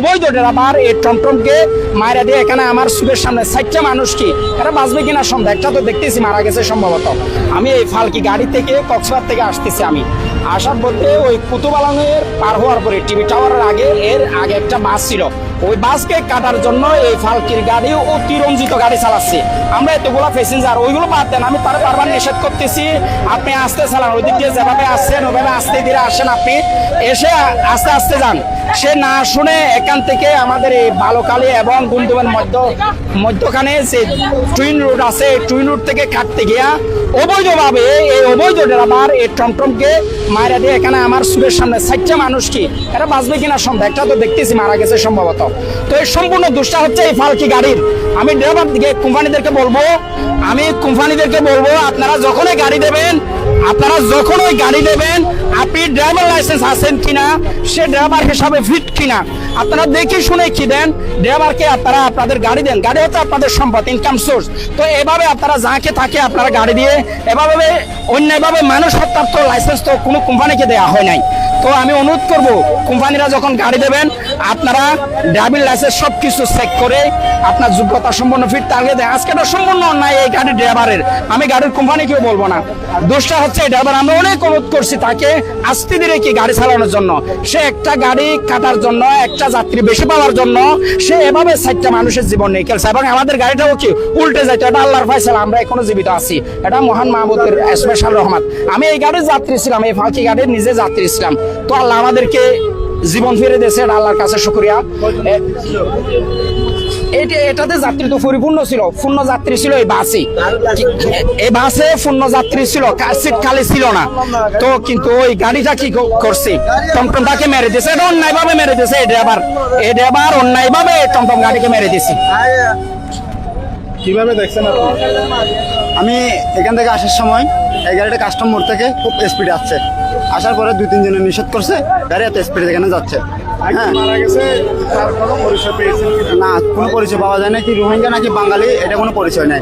বৈধ ড্রাইভার এই টমটমকে মারা দিয়ে এখানে আমার সুখের সামনে 60টা মানুষ কি এটা বাঁচবে কিনা সন্দেহ। একটা তো দেখতেছি মারা গেছে সম্ভবত। আমি এই ফালকি গাড়ি থেকে কক্সবাজার থেকে আসতেছি। আমি আসার পথে ওই কুতুবালাঙের পার হওয়ার পরে টিভি টাওয়ারের এর আগে একটা বাস ছিল। ওই বাসকে কাটার জন্য এই ফালকির গাড়ি অতিরঞ্জিত গাড়ি চালাচ্ছে। আমরা এতগুলো প্যাসেঞ্জার, ওইগুলো বাদ দেন, আমি তার বারবার নিষেধ করতেছি আপনি আস্তে চালান, ওই দিক দিয়ে যেভাবে আসছেন ওইভাবে আস্তে ধীরে আসেন, আপনি এসে আস্তে আস্তে যান। সে না শুনে এখান থেকে আমাদের এই বালুকালী এবং গুন্দুমের মধ্যখানে যে টুইন রোড আছে, টুইন রোড থেকে কাটতে গিয়া অবৈধভাবে এই অবৈধ ড্রাইভার এই টমটমকে মারা দিয়ে এখানে আমার সুখের সামনে 60টা মানুষ কি এটা বাঁচবে কিনা সন্দেহ। একটা তো দেখতেছি মারা গেছে সম্ভবত। তো এই সম্পূর্ণ দোষটা হচ্ছে এই ফালকি গাড়ির। আমি ড্রাইভার দিকে কোম্পানিদেরকে বলবো আপনারা যখনই গাড়ি দেবেন আপনি ড্রাইভার লাইসেন্স আছেন কিনা, সে ড্রাইভার হিসাবে ফিট কিনা আপনারা দেখে শুনে কি দেন। ড্রাইভারকে আপনারা আপনাদের গাড়ি দেন, গাড়ি হচ্ছে আপনাদের সম্পদ, ইনকাম সোর্স। তো এভাবে আপনারা যাকে থাকে আপনারা গাড়ি দিয়ে এভাবে অন্যভাবে মানুষ হত্যার তো লাইসেন্স তো কোনো কোম্পানিকে দেওয়া হয় নাই। তো আমি অনুরোধ করব কোম্পানিরা যখন গাড়ি দেবেন আপনারা ড্রাইভিং লাইসেন্স সব কিছু চেক করে আপনার যোগ্যতা সম্পন্ন ফিট তাহলে দেন। আজকে এটা সম্পূর্ণ অন্যায় এই গাড়ির ড্রাইভারের, আমি গাড়ির কোম্পানিকেও বলবো না। দোষটা হচ্ছে এই ড্রাইভার। আমরা অনেক অনুরোধ করছি তাকে আস্তে ধীরে কি গাড়ি চালানোর জন্য, সে একটা গাড়ি কাটার জন্য, একটা যাত্রী বেশি পাওয়ার জন্য সে এভাবে 60টা মানুষের জীবন নিয়ে খেলছে। এবং আমাদের গাড়িটাও কি উল্টে যাইতো, এটা আল্লাহর ফায়সালা, আমরা এখনো জীবিত আছি, এটা মহান মাহবুবের স্পেশাল রহমত। আমি এই গাড়ির যাত্রী ছিলাম, এই ফাঁকি গাড়ির নিজে যাত্রী ছিলাম। তো আল্লাহ আমাদেরকে জীবন ফিরে দিয়েছে, এটা আল্লাহর কাছে শুকরিয়া। এটাতে যাত্রী তো পরিপূর্ণ ছিল, পূর্ণ যাত্রী ছিল এই বাসে পূর্ণ যাত্রী ছিল, সিট খালি ছিল না। তো কিন্তু ওই গাড়িটা কি করছে, টমটমটাকে মেরে দিয়েছে। এটা অন্যায় ভাবে মেরে দিয়েছে এই ড্রাইভার অন্যায় ভাবে টমটম গাড়িকে মেরে দিয়েছে। কিভাবে দেখছেন আপনি? আমি এখান থেকে আসার সময় এই গাড়িটা কাস্টম মোড় থেকে খুব স্পিডে আসছে, আসার পরে 2-3 জনে নিষেধ করছে, গাড়ি এত স্পিডে এখানে যাচ্ছে। হ্যাঁ, মারা গেছে তার কোনো পরিচয় পেয়েছেন? না কোনো পরিচয় পাওয়া যায় না, কি রোহিঙ্গা নাকি বাঙালি এটা কোনো পরিচয় নাই।